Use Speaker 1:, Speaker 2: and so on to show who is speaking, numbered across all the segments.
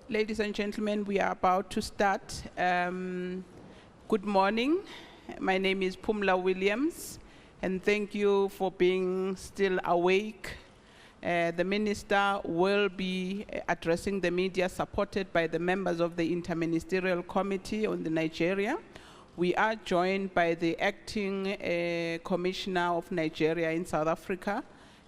Speaker 1: Ladies and gentlemen, we are about to start. Good morning. My name is Pumla Williams, and thank you for being still awake. The Minister will be addressing the media, supported by the members of the Interministerial Committee on the Nigeria. We are joined by the Acting Commissioner of Nigeria in South Africa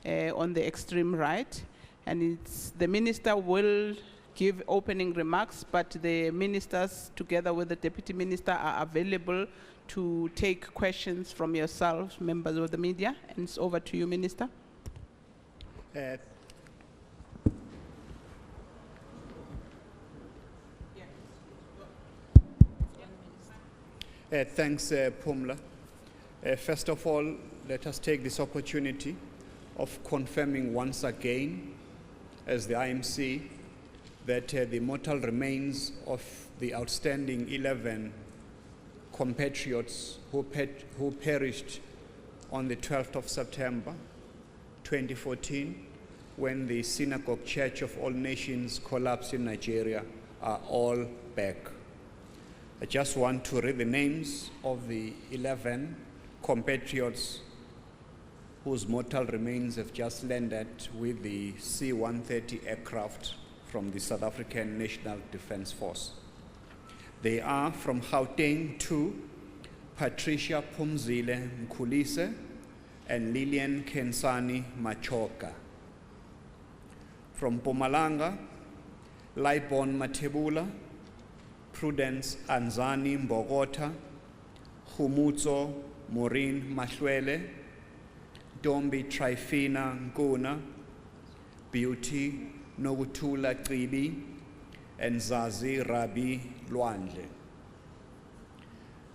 Speaker 1: on the extreme right. And the Minister will give opening remarks, but the ministers, together with the Deputy Minister, are available to take questions from yourselves, members of the media. And it's over to you, Minister.
Speaker 2: Thanks, Pumla. First of all, let us take this opportunity of confirming once again, as the IMC, that the mortal remains of the outstanding 11 compatriots who perished on the 12th of September 2014, when the Synagogue Church of All Nations collapsed in Nigeria, are all back. I just want to read the names of the 11 compatriots whose mortal remains have just landed with the C-130 aircraft from the South African National Defence Force. They are from Gauteng 2, Patricia Phumzile Mkhulise and Lillian Kensani Machoka. From Mpumalanga, Laibon Matebula, Prudence Anzani Mbogota, Humutso Maureen Mahlwele, Dombi Trifina Nguna, Beauty Nogutula Tribi, and Zazi Rabi Lwandle.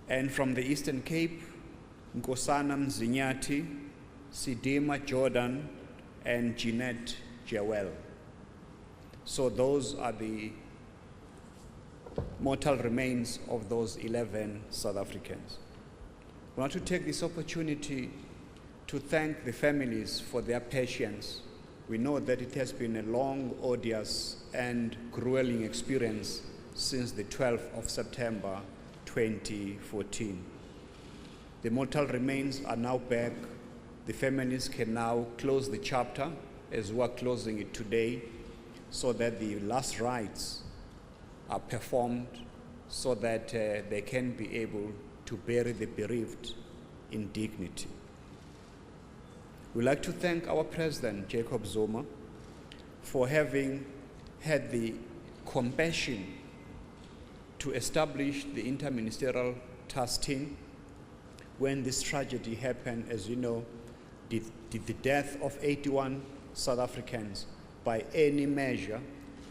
Speaker 2: And from the Eastern Cape, Nkosana Mzinyati, Sidima Jordan, and Jeanette Jewel. So those are the mortal remains of those 11 South Africans. I want to take this opportunity to thank the families for their patience. We know that it has been a long, odious, and grueling experience since the 12th of September 2014. The mortal remains are now back. The families can now close the chapter, as we are closing it today, so that the last rites are performed, so that they can be able to bury the bereaved in dignity. We'd like to thank our President, Jacob Zuma, for having had the compassion to establish the interministerial task team when this tragedy happened. As you know, the death of 81 South Africans by any measure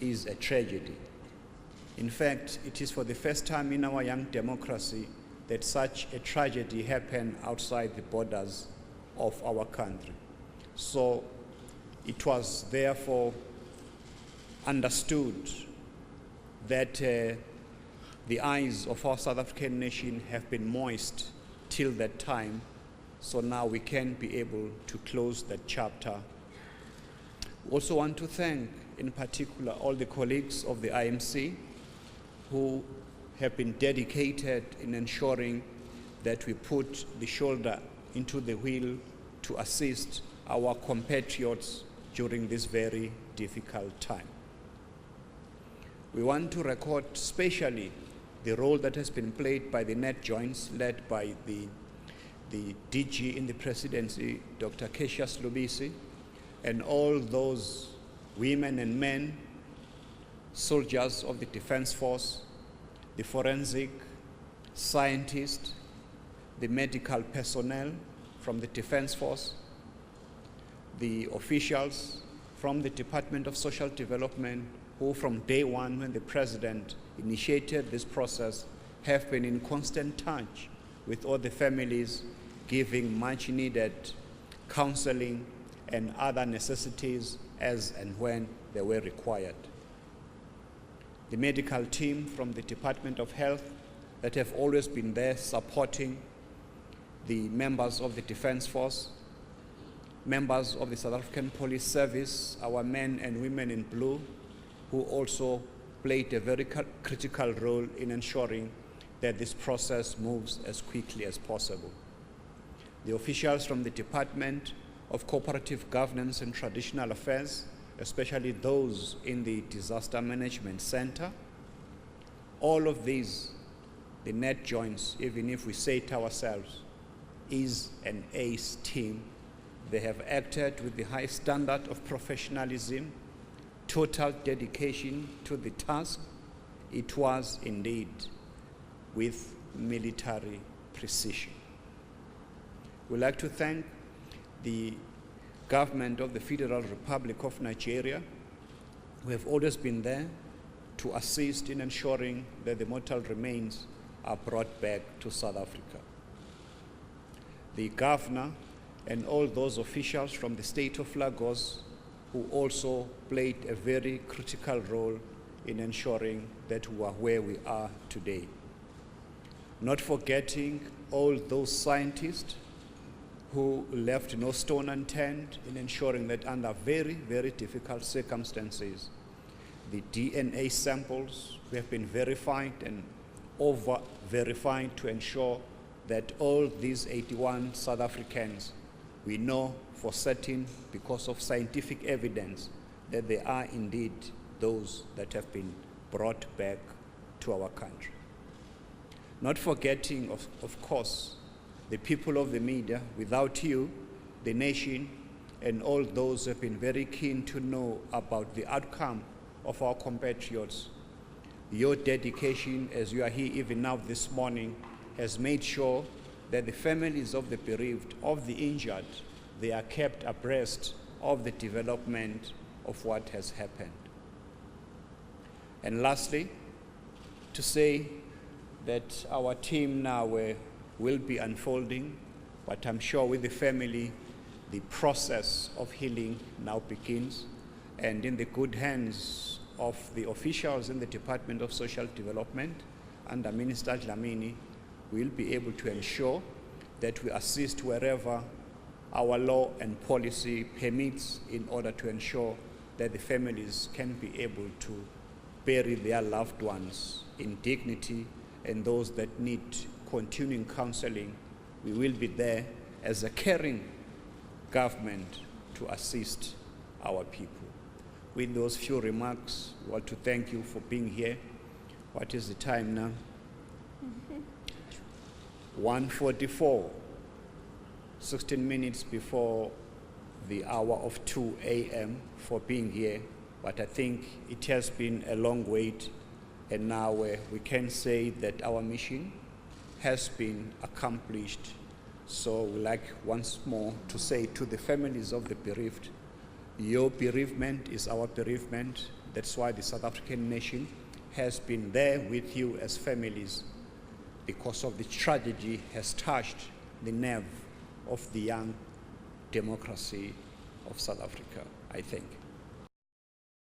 Speaker 2: is a tragedy. In fact, it is for the first time in our young democracy that such a tragedy happened outside the borders of our country. So it was therefore understood that the eyes of our South African nation have been moist till that time, so now we can be able to close that chapter. We also want to thank, in particular, all the colleagues of the IMC who have been dedicated in ensuring that we put the shoulder into the wheel to assist our compatriots during this very difficult time. We want to record especially the role that has been played by the net joints led by the DG in the presidency, Dr. Cassius Lubisi, and all those women and men, soldiers of the Defense Force, the forensic scientists, the medical personnel from the Defense Force, the officials from the Department of Social Development, who from day one when the President initiated this process have been in constant touch with all the families, giving much needed counseling and other necessities as and when they were required. The medical team from the Department of Health that have always been there supporting the members of the Defense Force, members of the South African Police Service, our men and women in blue, who also played a very critical role in ensuring that this process moves as quickly as possible. The officials from the Department of Cooperative Governance and Traditional Affairs, especially those in the Disaster Management Center, all of these, the net joints, even if we say it ourselves, is an ace team. They have acted with the high standard of professionalism, total dedication to the task. It was indeed with military precision. We'd like to thank the government of the Federal Republic of Nigeria, who have always been there to assist in ensuring that the mortal remains are brought back to South Africa. The governor and all those officials from the state of Lagos who also played a very critical role in ensuring that we are where we are today. Not forgetting all those scientists who left no stone unturned in ensuring that under very, very difficult circumstances, the DNA samples have been verified and over-verified to ensure that all these 81 South Africans, we know for certain because of scientific evidence that they are indeed those that have been brought back to our country. Not forgetting, of course, the people of the media. Without you, the nation, and all those who have been very keen to know about the outcome of our compatriots, your dedication as you are here even now this morning has made sure that the families of the bereaved, of the injured, they are kept abreast of the development of what has happened. And lastly, to say that our team now will be unfolding, but I'm sure with the family, the process of healing now begins, and in the good hands of the officials in the Department of Social Development under Minister Dlamini, we'll be able to ensure that we assist wherever our law and policy permits in order to ensure that the families can be able to bury their loved ones in dignity, and those that need continuing counseling, we will be there as a caring government to assist our people. With those few remarks, we want to thank you for being here. What is the time now? 1:44, 16 minutes before the hour of 2 a.m. for being here. But I think it has been a long wait, and now we can say that our mission has been accomplished. So we'd like once more to say to the families of the bereaved, your bereavement is our bereavement. That's why the South African nation has been there with you as families, because of the tragedy has touched the nerve of the young democracy of South Africa. I thank you.